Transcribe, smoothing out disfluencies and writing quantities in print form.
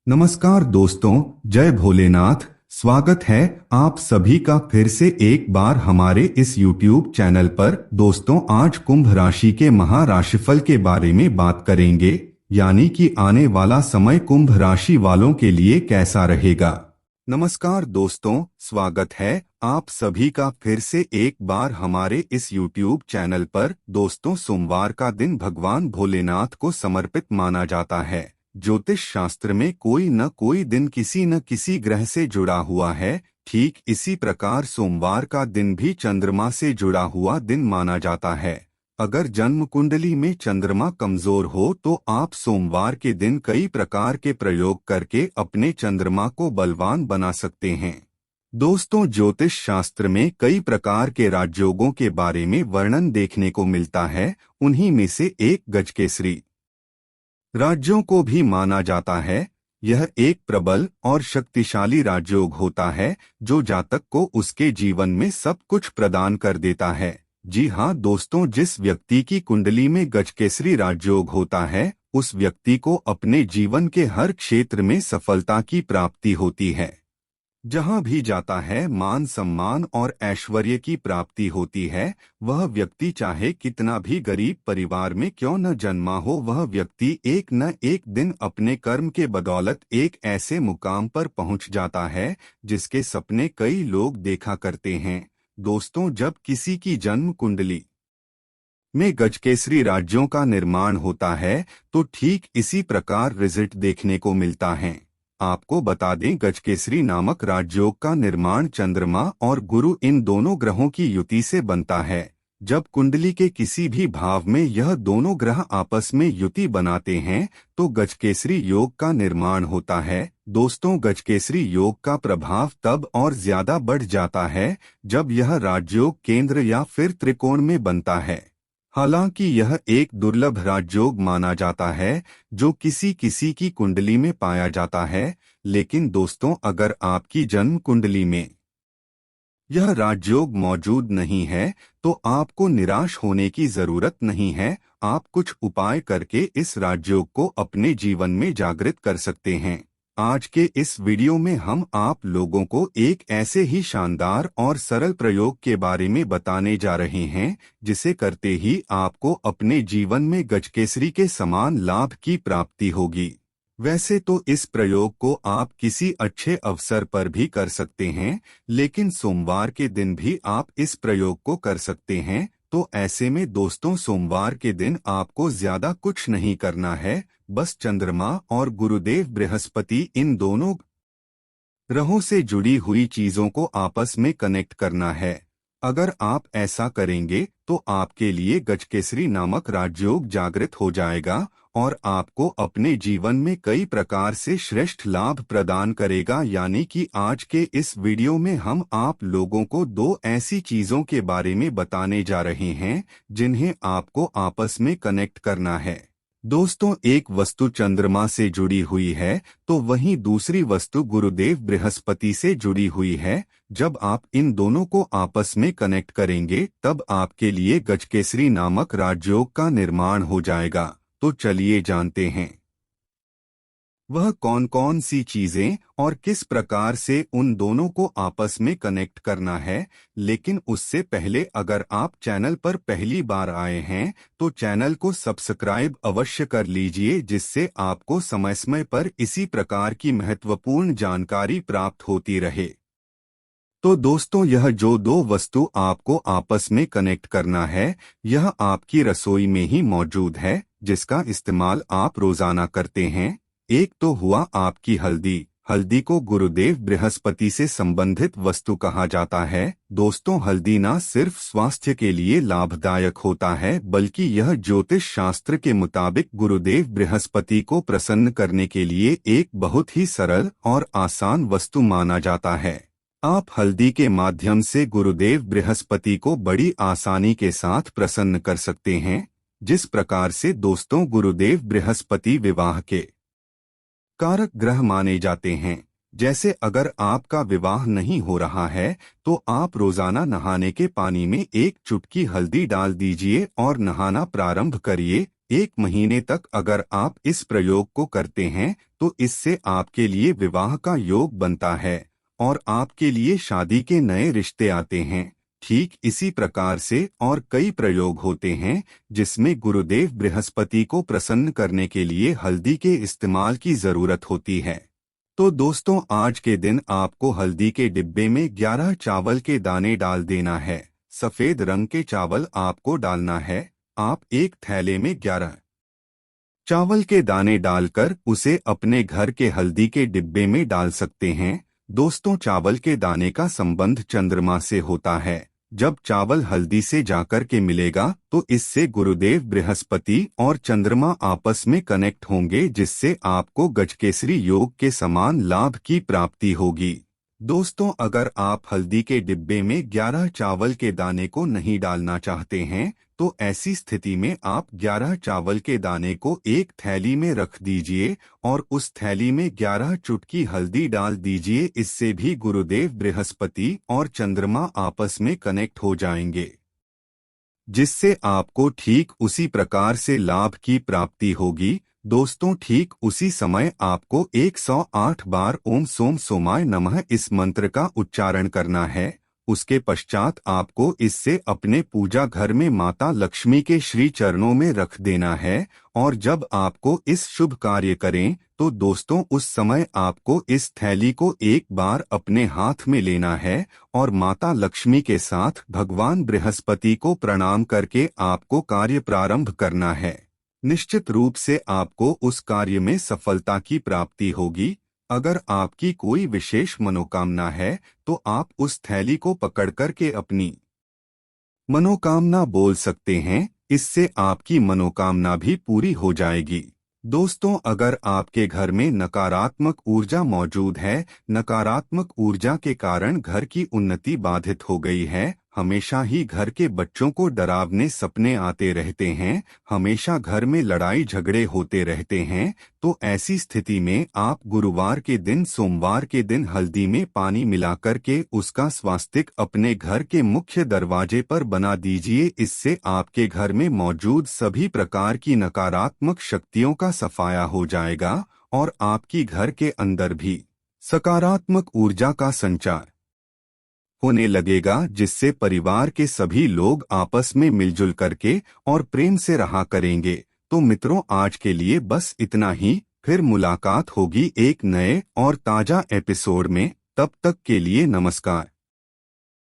नमस्कार दोस्तों, जय भोलेनाथ। स्वागत है आप सभी का फिर से एक बार हमारे इस YouTube चैनल पर। दोस्तों, आज कुंभ राशि के महाराशिफल के बारे में बात करेंगे, यानी कि आने वाला समय कुंभ राशि वालों के लिए कैसा रहेगा। नमस्कार दोस्तों, स्वागत है आप सभी का फिर से एक बार हमारे इस YouTube चैनल पर। दोस्तों, सोमवार का दिन भगवान भोलेनाथ को समर्पित माना जाता है। ज्योतिष शास्त्र में कोई न कोई दिन किसी न किसी ग्रह से जुड़ा हुआ है। ठीक इसी प्रकार सोमवार का दिन भी चंद्रमा से जुड़ा हुआ दिन माना जाता है। अगर जन्म कुंडली में चंद्रमा कमजोर हो तो आप सोमवार के दिन कई प्रकार के प्रयोग करके अपने चंद्रमा को बलवान बना सकते हैं। दोस्तों, ज्योतिष शास्त्र में कई प्रकार के राजयोगों के बारे में वर्णन देखने को मिलता है। उन्हीं में से एक गजकेसरी राज्यों को भी माना जाता है। यह एक प्रबल और शक्तिशाली राजयोग होता है जो जातक को उसके जीवन में सब कुछ प्रदान कर देता है। जी हाँ दोस्तों, जिस व्यक्ति की कुंडली में गजकेसरी राजयोग होता है उस व्यक्ति को अपने जीवन के हर क्षेत्र में सफलता की प्राप्ति होती है। जहाँ भी जाता है मान सम्मान और ऐश्वर्य की प्राप्ति होती है। वह व्यक्ति चाहे कितना भी गरीब परिवार में क्यों न जन्मा हो, वह व्यक्ति एक न एक दिन अपने कर्म के बदौलत एक ऐसे मुकाम पर पहुँच जाता है जिसके सपने कई लोग देखा करते हैं। दोस्तों, जब किसी की जन्म कुंडली में गजकेसरी राज्यों का निर्माण होता है तो ठीक इसी प्रकार रिजल्ट देखने को मिलता है। आपको बता दें, गजकेसरी नामक राजयोग का निर्माण चंद्रमा और गुरु इन दोनों ग्रहों की युति से बनता है। जब कुंडली के किसी भी भाव में यह दोनों ग्रह आपस में युति बनाते हैं तो गजकेसरी योग का निर्माण होता है। दोस्तों, गजकेसरी योग का प्रभाव तब और ज्यादा बढ़ जाता है जब यह राजयोग केंद्र या फिर त्रिकोण में बनता है। हालांकि यह एक दुर्लभ राजयोग माना जाता है जो किसी किसी की कुंडली में पाया जाता है। लेकिन दोस्तों, अगर आपकी जन्म कुंडली में यह राजयोग मौजूद नहीं है तो आपको निराश होने की जरूरत नहीं है। आप कुछ उपाय करके इस राजयोग को अपने जीवन में जागृत कर सकते हैं। आज के इस वीडियो में हम आप लोगों को एक ऐसे ही शानदार और सरल प्रयोग के बारे में बताने जा रहे हैं जिसे करते ही आपको अपने जीवन में गजकेसरी के समान लाभ की प्राप्ति होगी। वैसे तो इस प्रयोग को आप किसी अच्छे अवसर पर भी कर सकते हैं, लेकिन सोमवार के दिन भी आप इस प्रयोग को कर सकते हैं। तो ऐसे में दोस्तों, सोमवार के दिन आपको ज्यादा कुछ नहीं करना है, बस चंद्रमा और गुरुदेव बृहस्पति इन दोनों ग्रहों से जुड़ी हुई चीजों को आपस में कनेक्ट करना है। अगर आप ऐसा करेंगे तो आपके लिए गजकेसरी नामक राजयोग जागृत हो जाएगा और आपको अपने जीवन में कई प्रकार से श्रेष्ठ लाभ प्रदान करेगा। यानी कि आज के इस वीडियो में हम आप लोगों को दो ऐसी चीजों के बारे में बताने जा रहे हैं जिन्हें आपको आपस में कनेक्ट करना है। दोस्तों, एक वस्तु चंद्रमा से जुड़ी हुई है तो वहीं दूसरी वस्तु गुरुदेव बृहस्पति से जुड़ी हुई है। जब आप इन दोनों को आपस में कनेक्ट करेंगे तब आपके लिए गजकेसरी नामक राजयोग का निर्माण हो जाएगा। तो चलिए जानते हैं वह कौन कौन सी चीजें और किस प्रकार से उन दोनों को आपस में कनेक्ट करना है। लेकिन उससे पहले अगर आप चैनल पर पहली बार आए हैं तो चैनल को सब्सक्राइब अवश्य कर लीजिए, जिससे आपको समय समय पर इसी प्रकार की महत्वपूर्ण जानकारी प्राप्त होती रहे। तो दोस्तों, यह जो दो वस्तु आपको आपस में कनेक्ट करना है यह आपकी रसोई में ही मौजूद है, जिसका इस्तेमाल आप रोजाना करते हैं। एक तो हुआ आपकी हल्दी। हल्दी को गुरुदेव बृहस्पति से संबंधित वस्तु कहा जाता है। दोस्तों, हल्दी न सिर्फ स्वास्थ्य के लिए लाभदायक होता है बल्कि यह ज्योतिष शास्त्र के मुताबिक गुरुदेव बृहस्पति को प्रसन्न करने के लिए एक बहुत ही सरल और आसान वस्तु माना जाता है। आप हल्दी के माध्यम से गुरुदेव बृहस्पति को बड़ी आसानी के साथ प्रसन्न कर सकते हैं। जिस प्रकार से दोस्तों गुरुदेव बृहस्पति विवाह के कारक ग्रह माने जाते हैं। जैसे अगर आपका विवाह नहीं हो रहा है तो आप रोजाना नहाने के पानी में एक चुटकी हल्दी डाल दीजिए और नहाना प्रारंभ करिए। 1 महीने तक अगर आप इस प्रयोग को करते हैं तो इससे आपके लिए विवाह का योग बनता है और आपके लिए शादी के नए रिश्ते आते हैं। ठीक इसी प्रकार से और कई प्रयोग होते हैं जिसमें गुरुदेव बृहस्पति को प्रसन्न करने के लिए हल्दी के इस्तेमाल की जरूरत होती है। तो दोस्तों, आज के दिन आपको हल्दी के डिब्बे में 11 चावल के दाने डाल देना है। सफेद रंग के चावल आपको डालना है। आप एक थैले में 11 चावल के दाने डालकर उसे अपने घर के हल्दी के डिब्बे में डाल सकते हैं। दोस्तों, चावल के दाने का संबंध चंद्रमा से होता है। जब चावल हल्दी से जाकर के मिलेगा तो इससे गुरुदेव बृहस्पति और चंद्रमा आपस में कनेक्ट होंगे, जिससे आपको गजकेसरी योग के समान लाभ की प्राप्ति होगी। दोस्तों, अगर आप हल्दी के डिब्बे में 11 चावल के दाने को नहीं डालना चाहते हैं तो ऐसी स्थिति में आप 11 चावल के दाने को एक थैली में रख दीजिए और उस थैली में 11 चुटकी हल्दी डाल दीजिए। इससे भी गुरुदेव बृहस्पति और चंद्रमा आपस में कनेक्ट हो जाएंगे, जिससे आपको ठीक उसी प्रकार से लाभ की प्राप्ति होगी। दोस्तों, ठीक उसी समय आपको 108 बार ओम सोम सोमाय नमः इस मंत्र का उच्चारण करना है। उसके पश्चात आपको इससे अपने पूजा घर में माता लक्ष्मी के श्री चरणों में रख देना है और जब आपको इस शुभ कार्य करें तो दोस्तों, उस समय आपको इस थैली को एक बार अपने हाथ में लेना है और माता लक्ष्मी के साथ भगवान बृहस्पति को प्रणाम करके आपको कार्य प्रारंभ करना है। निश्चित रूप से आपको उस कार्य में सफलता की प्राप्ति होगी। अगर आपकी कोई विशेष मनोकामना है तो आप उस थैली को पकड़कर के अपनी मनोकामना बोल सकते हैं। इससे आपकी मनोकामना भी पूरी हो जाएगी। दोस्तों, अगर आपके घर में नकारात्मक ऊर्जा मौजूद है, नकारात्मक ऊर्जा के कारण घर की उन्नति बाधित हो गई है, हमेशा ही घर के बच्चों को डरावने सपने आते रहते हैं, हमेशा घर में लड़ाई झगड़े होते रहते हैं, तो ऐसी स्थिति में आप गुरुवार के दिन, सोमवार के दिन हल्दी में पानी मिलाकर के उसका स्वास्तिक अपने घर के मुख्य दरवाजे पर बना दीजिए। इससे आपके घर में मौजूद सभी प्रकार की नकारात्मक शक्तियों का सफाया हो जाएगा और आपकी घर के अंदर भी सकारात्मक ऊर्जा का संचार होने लगेगा, जिससे परिवार के सभी लोग आपस में मिलजुल करके और प्रेम से रहा करेंगे। तो मित्रों, आज के लिए बस इतना ही। फिर मुलाकात होगी एक नए और ताजा एपिसोड में। तब तक के लिए नमस्कार।